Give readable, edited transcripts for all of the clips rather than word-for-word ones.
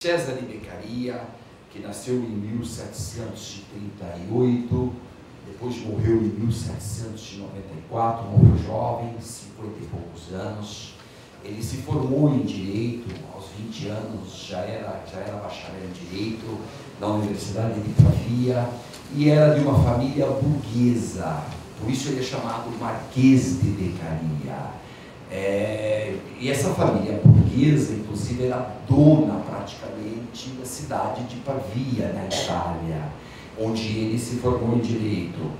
César de Beccaria, que nasceu em 1738, depois morreu em 1794, morreu jovem, 50 e poucos anos. Ele se formou em Direito, aos 20 anos, já era bacharel em Direito, na Universidade de Pavia, e era de uma família burguesa, por isso ele é chamado Marquês de Beccaria. E essa família burguesa, inclusive, era dona praticamente da cidade de Pavia, na Itália, onde ele se formou em Direito.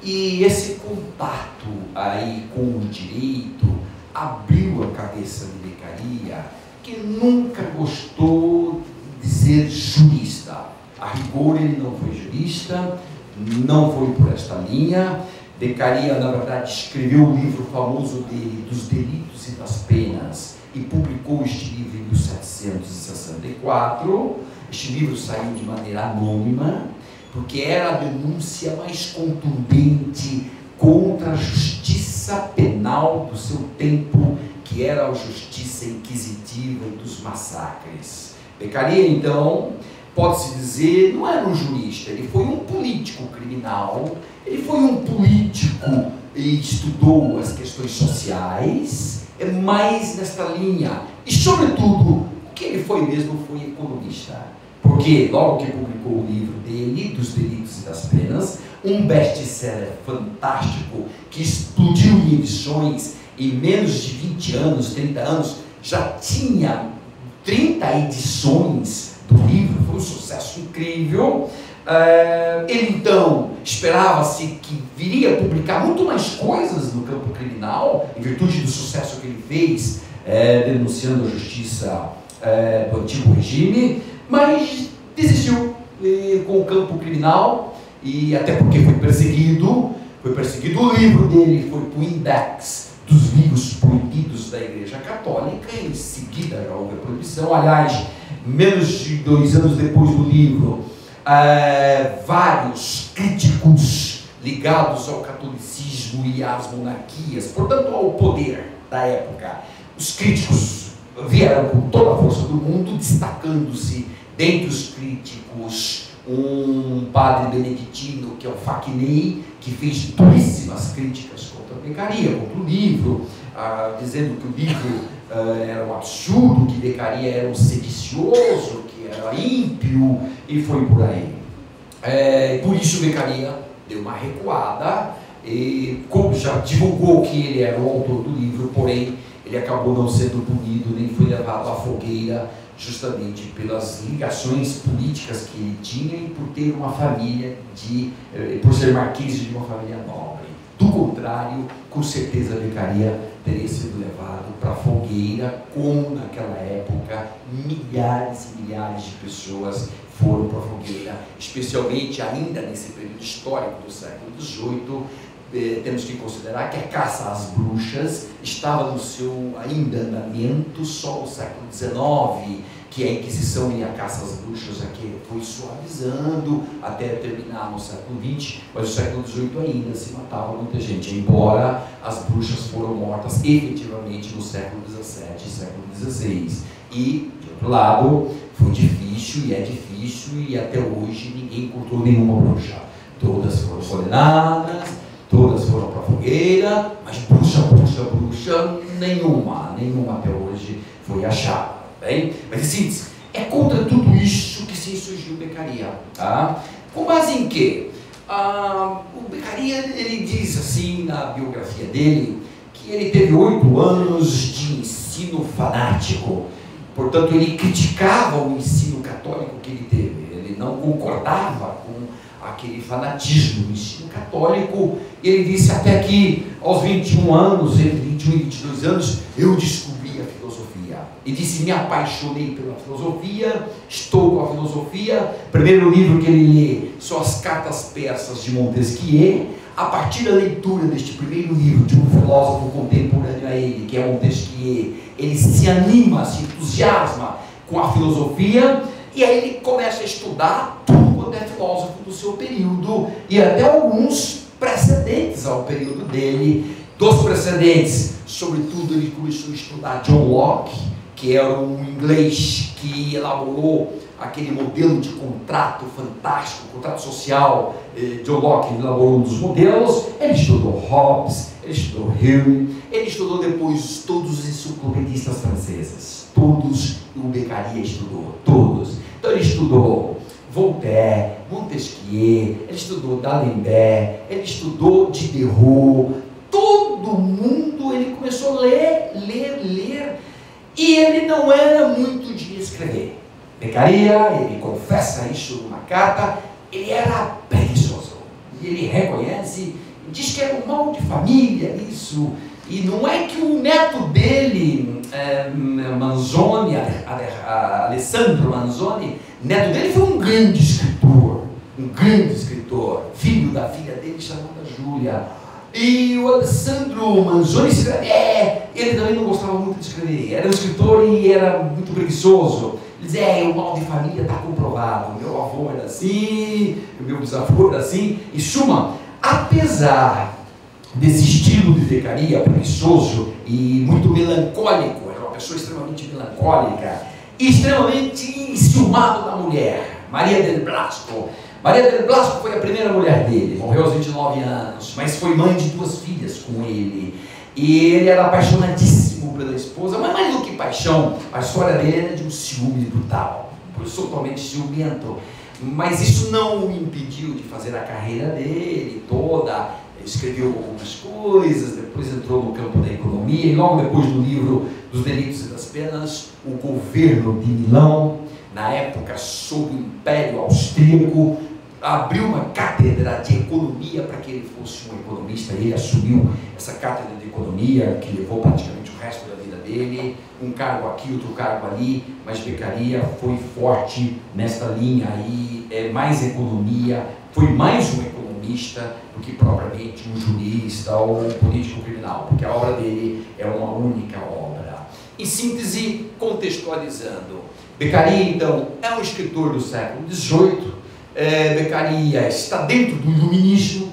E esse contato aí com o direito abriu a cabeça de Beccaria, que nunca gostou de ser jurista. A rigor, ele não foi jurista, não foi por esta linha. Beccaria, na verdade, escreveu o livro famoso dele, Dos Delitos e das Penas, e publicou este livro em 1764. Este livro saiu de maneira anônima, porque era a denúncia mais contundente contra a justiça penal do seu tempo, que era a justiça inquisitiva dos massacres. Beccaria, então, pode-se dizer, não era um jurista, ele foi um político criminal, ele foi um político e estudou as questões sociais, mais nesta linha, e sobretudo, o que ele foi mesmo foi economista, porque logo que publicou o livro dele, Dos Delitos e das Penas, um best-seller fantástico, que explodiu em edições, em menos de 20 anos, 30 anos, já tinha 30 edições do livro, foi um sucesso incrível. Ele então esperava-se que viria a publicar muito mais coisas no campo criminal, em virtude do sucesso que ele fez, denunciando a justiça do antigo regime, mas desistiu com o campo criminal, e até porque foi perseguido. O livro dele foi para o index dos livros proibidos da Igreja Católica, em seguida já houve a proibição. Aliás, menos de 2 anos depois do livro, vários críticos ligados ao catolicismo e às monarquias, portanto ao poder da época, os críticos vieram com toda a força do mundo, destacando-se dentre os críticos um padre beneditino, que é o Facchini, que fez duríssimas críticas contra a Beccaria, contra o livro, dizendo que o livro era um absurdo, que Beccaria era um sedicioso, que era ímpio, e foi por aí. Por isso Beccaria deu uma recuada, e como já divulgou que ele era o autor do livro, porém ele acabou não sendo punido, nem foi levado à fogueira, justamente pelas ligações políticas que ele tinha e por ter uma família por ser marquês de uma família nobre. Do contrário, com certeza Beccaria teria sido levado para a fogueira, como naquela época milhares e milhares de pessoas foram para a fogueira, especialmente ainda nesse período histórico do século XVIII. Temos que considerar que a caça às bruxas estava no seu ainda andamento só no século XIX, que a Inquisição e a caça às bruxas aqui foi suavizando até terminar no século XX, mas no século XVIII ainda se matava muita gente, embora as bruxas foram mortas efetivamente no século XVII e século XVI. E, de outro lado, foi difícil e é difícil, e até hoje ninguém encontrou nenhuma bruxa. Todas foram condenadas, todas foram para a fogueira, mas bruxa, nenhuma até hoje foi achada. Bem? Mas assim, é contra tudo isso que se insurgiu Beccaria. Tá? Com base em quê? O Beccaria, ele diz assim na biografia dele, que ele teve 8 anos de ensino fanático. Portanto, ele criticava o ensino católico que ele teve. Ele não concordava com aquele fanatismo do ensino católico. Ele disse até que aos 21 anos, entre 21 e 22 anos, eu descobri a filosofia. E disse, me apaixonei pela filosofia, estou com a filosofia. O primeiro livro que ele lê são as Cartas Persas de Montesquieu. A partir da leitura deste primeiro livro de um filósofo contemporâneo a ele, que é Montesquieu, ele se anima, se entusiasma com a filosofia, e aí ele começa a estudar tudo quanto é filósofo do seu período, e até alguns precedentes ao período dele. Dos precedentes, sobretudo, ele começou a estudar John Locke, que era um inglês que elaborou aquele modelo de contrato fantástico, contrato social. John Locke elaborou um dos modelos. Ele estudou Hobbes, ele estudou Hume, ele estudou depois todos os enciclopedistas franceses, todos, o Beccaria estudou, todos. Então ele estudou Voltaire, Montesquieu, ele estudou D'Alembert, ele estudou Diderot, todo mundo. Ele começou a ler, e ele não era muito de escrever. Beccaria, ele confessa isso numa carta, ele era preguiçoso, e ele reconhece, diz que era um mal de família isso, e não é que o neto dele, Manzoni, Alessandro Manzoni, neto dele foi um grande escritor, filho da filha dele chamada Júlia. E o Alessandro Manzoni ele também não gostava muito de escrever, era um escritor e era muito preguiçoso. Ele dizia, o mal de família está comprovado, meu avô era assim, meu bisavô era assim. Em suma, apesar desse estilo de Beccaria preguiçoso e muito melancólico, era uma pessoa extremamente melancólica e extremamente enciumado da mulher, Maria del Blasco. Maria del Blasco foi a primeira mulher dele, morreu aos 29 anos, mas foi mãe de 2 filhas com ele. E ele era apaixonadíssimo pela esposa, mas mais do que paixão, a história dele era de um ciúme brutal, totalmente ciumento. Mas isso não o impediu de fazer a carreira dele toda. Ele escreveu algumas coisas, depois entrou no campo da economia, e logo depois no livro dos Delitos e das Penas, o governo de Milão, na época sob o Império Austríaco, abriu uma cátedra de economia para que ele fosse um economista. Ele assumiu essa cátedra de economia, que levou praticamente o resto da vida dele, um cargo aqui, outro cargo ali, mas Beccaria foi forte nesta linha aí, mais economia, foi mais um economista do que propriamente um jurista ou um político criminal, porque a obra dele é uma única obra. Em síntese, contextualizando, Beccaria então é um escritor do século XVIII. Beccaria está dentro do iluminismo,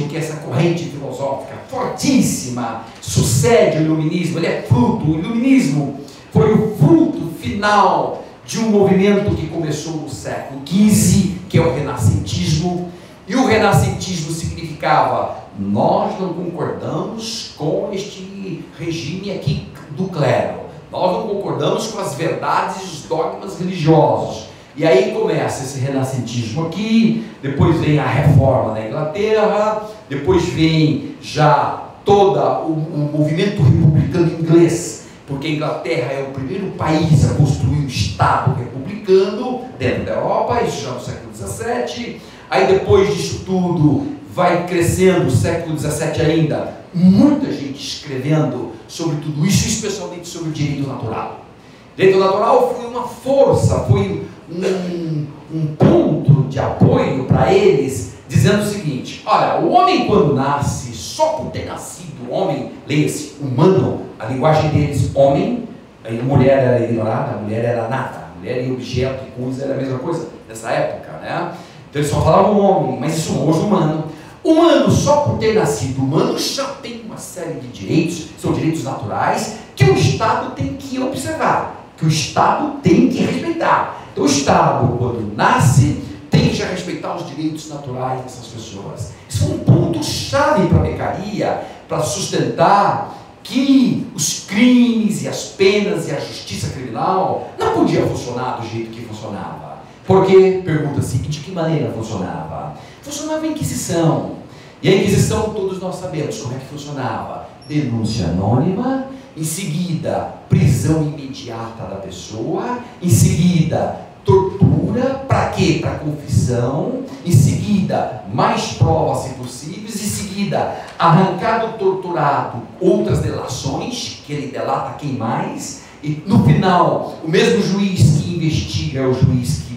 que é essa corrente filosófica fortíssima, sucede o iluminismo, ele é fruto, o iluminismo foi o fruto final de um movimento que começou no século XV, que é o renascentismo, e o renascentismo significava, nós não concordamos com este regime aqui do clero, nós não concordamos com as verdades e os dogmas religiosos. E aí começa esse renascentismo aqui, depois vem a reforma na Inglaterra, depois vem já todo o movimento republicano inglês, porque a Inglaterra é o primeiro país a construir um Estado republicano dentro da Europa, isso já no século XVII. Aí depois disso tudo vai crescendo, o século XVII ainda, muita gente escrevendo sobre tudo isso, especialmente sobre o direito natural. O direito natural foi uma força, foi um ponto de apoio para eles, dizendo o seguinte: olha, o homem quando nasce, só por ter nascido homem, leia-se, humano, a linguagem deles, homem, a mulher era ignorada, a mulher era nada, a mulher e objeto e coisa era a mesma coisa nessa época, né? Então eles só falavam homem, mas isso hoje humano. Humano, só por ter nascido humano, já tem uma série de direitos, são direitos naturais, que o Estado tem que observar, que o Estado tem que respeitar. Então o Estado, quando nasce, tem que já respeitar os direitos naturais dessas pessoas. Isso foi um ponto-chave para a Beccaria, para sustentar que os crimes e as penas e a justiça criminal não podia funcionar do jeito que funcionava. Por quê? Pergunta-se, de que maneira funcionava? Funcionava a Inquisição. E a Inquisição, todos nós sabemos como é que funcionava. Denúncia anônima, em seguida, prisão imediata da pessoa, em seguida, tortura, para quê? Para confissão, em seguida, mais provas se possíveis, em seguida, arrancado, torturado, outras delações, que ele delata quem mais, e no final, o mesmo juiz que investiga é o juiz que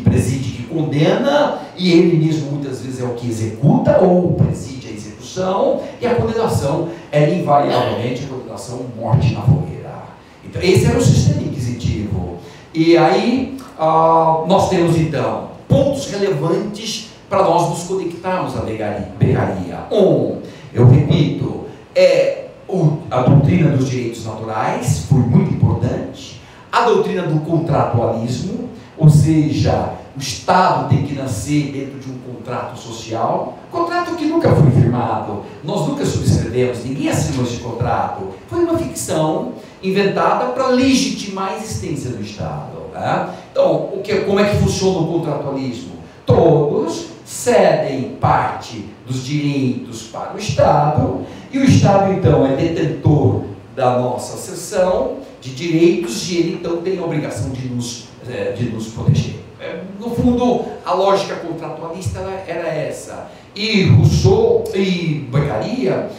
preside, que condena, e ele mesmo muitas vezes é o que executa ou preside a execução, e a condenação era invariavelmente a condenação morte na fogueira. Então esse era o sistema inquisitivo. E aí nós temos então pontos relevantes para nós nos conectarmos à Beccaria. Eu repito, a doutrina dos direitos naturais foi muito importante. a doutrina do contratualismo, ou seja, o Estado tem que nascer dentro de um contrato social, contrato que nunca foi firmado, nós nunca subscrevemos, ninguém assinou esse contrato, foi uma ficção inventada para legitimar a existência do Estado. Né? Então, como é que funciona o contratualismo? Todos cedem parte dos direitos para o Estado, e o Estado, então, é detentor da nossa seção de direitos, e ele, então, tem a obrigação de nos proteger. No fundo, a lógica contratualista era essa. E Rousseau e Beccaria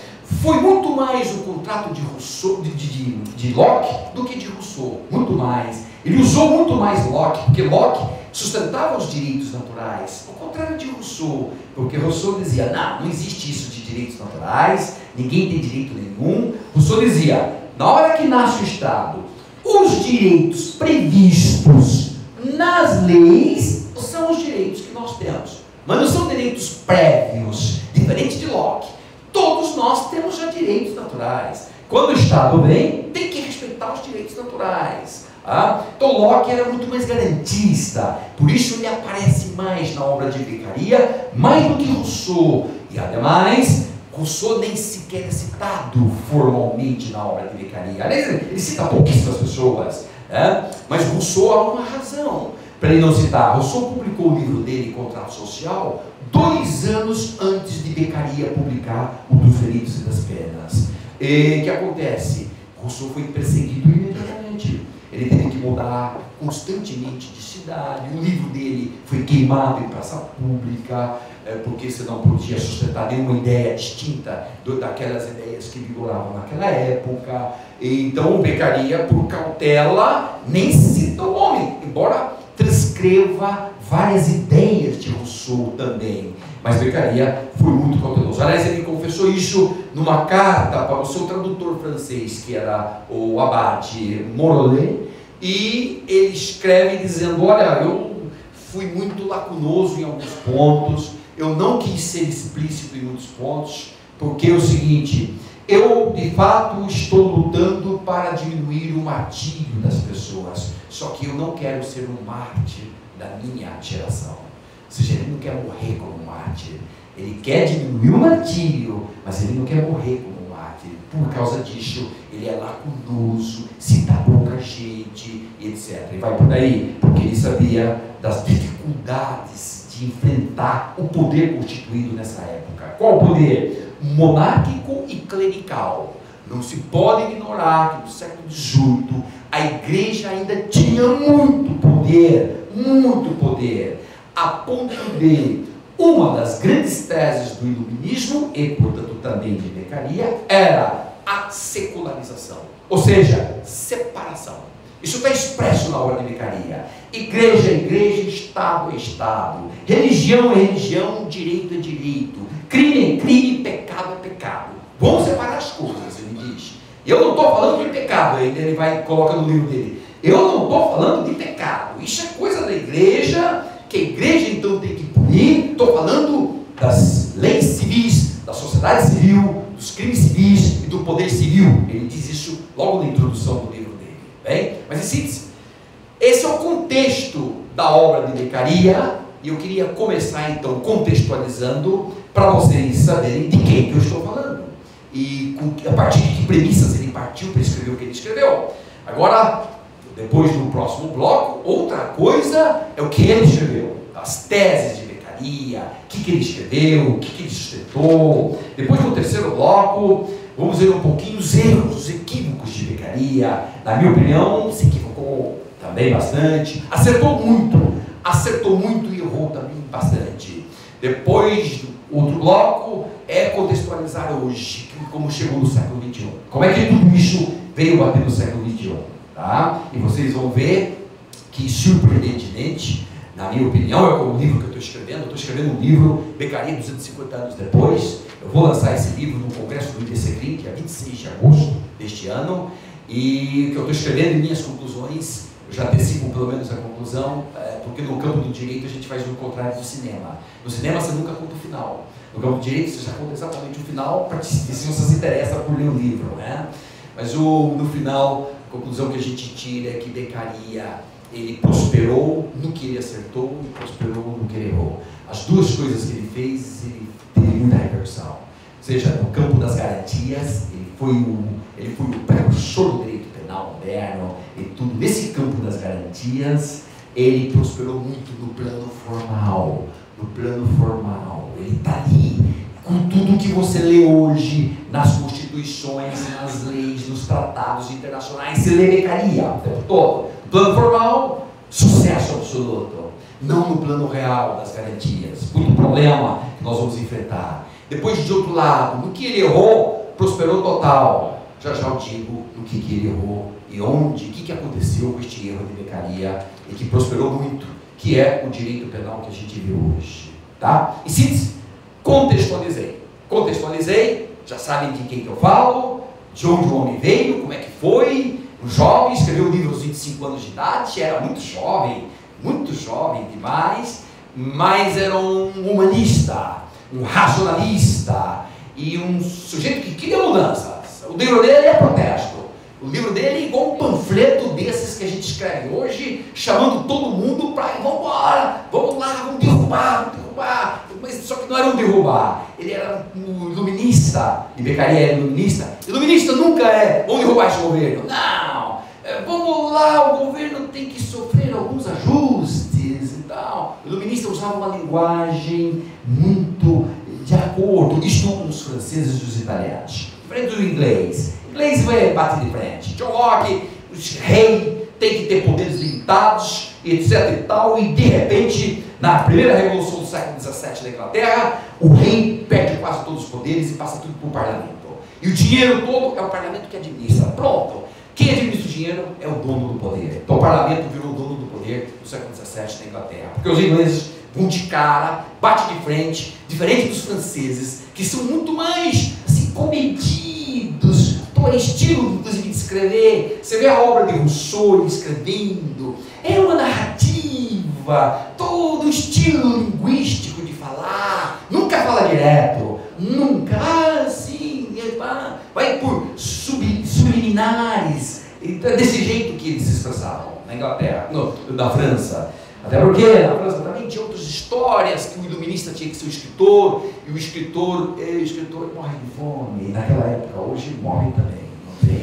foi muito mais o contrato de Rousseau, de Locke do que de Rousseau, muito mais. Ele usou muito mais Locke, porque Locke sustentava os direitos naturais, ao contrário de Rousseau, porque Rousseau dizia, não existe isso de direitos naturais, ninguém tem direito nenhum. Rousseau dizia, na hora que nasce o Estado, os direitos previstos nas leis são os direitos que nós temos, mas não são direitos prévios, diferente de Locke. Todos nós temos já direitos naturais. Quando o Estado vem, tem que respeitar os direitos naturais. Então Locke era muito mais garantista, por isso ele aparece mais na obra de Beccaria, mais do que Rousseau. E ademais, Rousseau nem sequer é citado formalmente na obra de Beccaria. Aliás, ele cita pouquíssimas pessoas, mas Rousseau há uma razão para ele não citar. Rousseau publicou o livro dele, Contrato Social, 2 anos antes de Beccaria publicar o dos Feridos e das Penas. E o que acontece? Rousseau foi perseguido imediatamente. Ele teve que mudar constantemente de cidade. O livro dele foi queimado em praça pública, porque você não podia sustentar nenhuma ideia distinta daquelas ideias que vigoravam naquela época. Então, Beccaria, por cautela, nem cita o homem, embora transcreva várias ideias de Rousseau também. Mas Beccaria foi muito cauteloso. Aliás, ele confessou isso numa carta para o seu tradutor francês, que era o abade Morellet, e ele escreve dizendo, olha, eu fui muito lacunoso em alguns pontos, eu não quis ser explícito em muitos pontos, porque é o seguinte, eu de fato estou lutando para diminuir o martírio das pessoas, só que eu não quero ser um mártir da minha geração. Ou seja, ele não quer morrer como um mártir, ele quer diminuir o martírio, mas ele não quer morrer como um mártir. Por causa disso, ele é lacunoso, cita pouca gente, etc. E vai por aí, porque ele sabia das dificuldades de enfrentar o poder constituído nessa época. Qual o poder? Monárquico e clerical. Não se pode ignorar que no século XVIII a igreja ainda tinha muito poder, a ponto de uma das grandes teses do iluminismo, e portanto também de Beccaria, era a secularização, ou seja, separação. Isso está expresso na obra de Beccaria. Igreja é igreja, Estado é Estado, religião é religião, direito é direito, crime é crime, pecado é pecado. Vamos separar as coisas, ele diz. Eu não estou falando de pecado, ele coloca no livro dele. Eu não estou falando de pecado, isso é coisa da igreja, que a igreja então tem que punir. Estou falando das leis civis, da sociedade civil, dos crimes civis e do poder civil. Ele diz isso logo na introdução do livro dele. Bem? Mas em síntese, esse é o contexto da obra de Beccaria, e eu queria começar então contextualizando para vocês saberem de quem que eu estou falando e a partir de que premissas ele partiu para escrever o que ele escreveu. Agora, depois no próximo bloco, outra coisa é o que ele escreveu, as teses de Beccaria, o que ele escreveu, o que ele sustentou. Depois no terceiro bloco, vamos ver um pouquinho os erros, os equívocos de Beccaria. Na minha opinião, se equivocou também bastante, acertou muito e errou também bastante. Depois do outro bloco é contextualizar hoje, como chegou no século XXI. Como é que tudo isso veio bater no século XXI? Tá? E vocês vão ver que, surpreendentemente, na minha opinião, é o livro que eu estou escrevendo um livro, Beccaria 250 anos depois. Eu vou lançar esse livro no Congresso do IBCCRIM, dia 26 de agosto deste ano, e o que eu estou escrevendo em minhas conclusões, eu já antecipo pelo menos a conclusão, porque no campo do direito a gente faz o contrário do cinema. No cinema você nunca conta o final, no campo do direito você já conta exatamente o final, para se você se interessa por ler o livro, né? Mas no final A conclusão que a gente tira é que Becaria, ele prosperou no que ele acertou e prosperou no que ele errou. As duas coisas que ele fez, ele teve muita repercussão. Ou seja, no campo das garantias, ele foi o precursor do direito penal moderno e tudo. Nesse campo das garantias, ele prosperou muito no plano formal. No plano formal, ele está ali com tudo que você lê hoje nas constituições, nas leis, nos tratados internacionais. Você lê Becaria o tempo todo. No plano formal, sucesso absoluto. Não no plano real das garantias. Muito problema que nós vamos enfrentar. Depois, de outro lado, no que ele errou, prosperou total. Já eu digo no que ele errou e onde, o que aconteceu com este erro de Becaria e que prosperou muito, que é o direito penal que a gente vê hoje. Tá? Em síntese, contextualizei, já sabem de quem que eu falo, de onde o homem veio, como é que foi. Um jovem, escreveu o livro aos 25 anos de idade, era muito jovem demais, mas era um humanista, um racionalista e um sujeito que queria mudanças. O livro dele é protesto. O livro dele é igual um panfleto desses que a gente escreve hoje, chamando todo mundo para vamos embora, vamos lá, vamos derrubar. Mas só que não era um derrubar, ele era um iluminista, e Becaria era iluminista. Iluminista nunca é vamos derrubar esse governo, não, vamos lá, o governo tem que sofrer alguns ajustes e tal. O iluminista usava uma linguagem muito de acordo, isto os franceses e os italianos, diferente do inglês. O inglês vai bater de frente. John Locke, o rei tem que ter poderes limitados, etc e tal, e de repente, na primeira revolução do século XVII da Inglaterra, o rei perde quase todos os poderes e passa tudo para o parlamento. E o dinheiro todo é o parlamento que administra. Pronto. Quem administra o dinheiro é o dono do poder. Então o parlamento virou o dono do poder do século XVII da Inglaterra. Porque os ingleses vão de cara, bate de frente, diferente dos franceses, que são muito mais assim, comedidos. É estilo, inclusive, de escrever. Você vê a obra de Rousseau escrevendo, é uma narrativa, todo o estilo linguístico de falar, nunca fala direto, nunca, assim, vai por subliminares. É desse jeito que eles se expressavam na Inglaterra, na França. Até porque na França também tinha outras histórias, que o iluminista tinha que ser o escritor, e o escritor morre de fome. Naquela época, hoje morre também. Não tem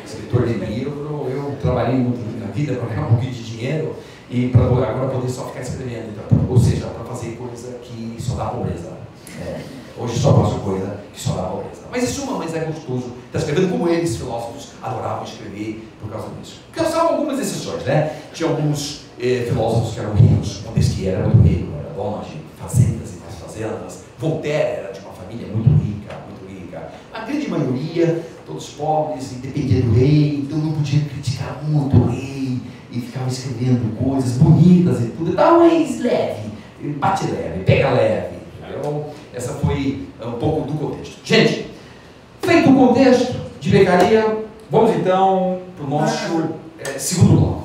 escritor de livro, eu trabalhei muito na vida para ganhar um pouquinho de dinheiro, e para agora poder só ficar escrevendo. Então, ou seja, para fazer coisa que só dá pobreza. Hoje só faço coisa que só dá pobreza. Mas isso mas é gostoso. Está escrevendo como eles, filósofos, adoravam escrever por causa disso. Porque são algumas exceções, né? Tinha alguns filósofos que eram ricos. Montesquieu era muito rico, era dono de fazendas e mais fazendas. Voltaire era de uma família muito rica, muito rica. A grande maioria, todos pobres, e dependia do rei, então não podia criticar muito o rei, e ficava escrevendo coisas bonitas e tudo. Dá mais leve, bate leve, pega leve. Então, essa foi um pouco do contexto. Gente, feito o contexto de Becaria, vamos então para o nosso segundo bloco.